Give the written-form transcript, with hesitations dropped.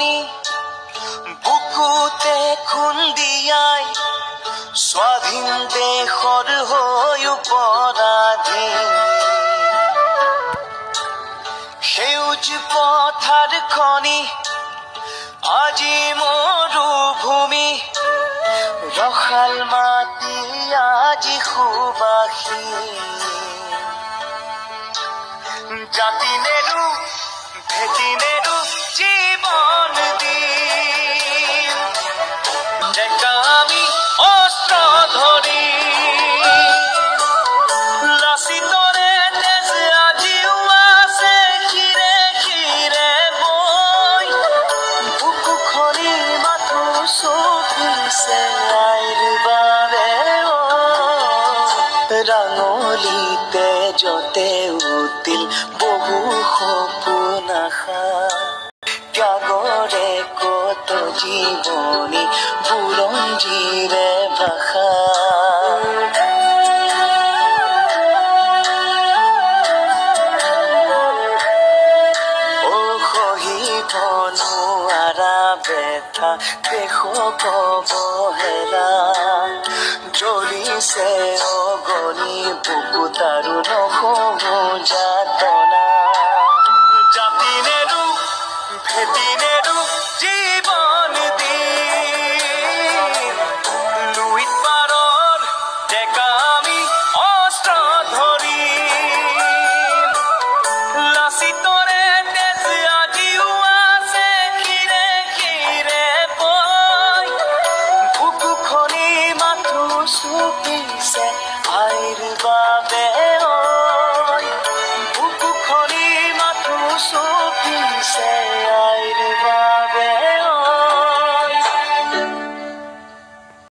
জীৱনী বুকুতে খুন্দিয়াই স্বাধীন দেশৰ হৈ পৰাধীন সেউজ পথাৰ খনি আজি মৰুভূমি ৰসাল মাটি আজি সুবাসী জাতি নেৰু ভেটি নেৰু জীৱন দিম ডেকা আমি অস্ত্ৰ ধৰি লাচিতৰে তেজ আজিও আছে শিৰে শিৰে বৈ বুকু খনি মাথো চপিছে আইৰ বাবে ৰাঙলীতে যতে উঠিল বহু সপোন আশা ত্যাগৰে কত জীৱনী বুৰঞ্জীৰে ভাষা সহিব নোৱাৰা ব্যথা দেশক অৱহেলা জ্বলিছে অগণি বুকুত আৰু নহ'বো যাতনা জাতি নেৰু ভেটি নেৰু জীৱন দিম লুইত পাৰৰ ডেকা আমি অস্ত্ৰ ধৰিম লাচিতৰে তেজ আজিও আছে শিৰে শিৰে বৈ বুকু খনি মাথো চুপিছে আইৰ বাবে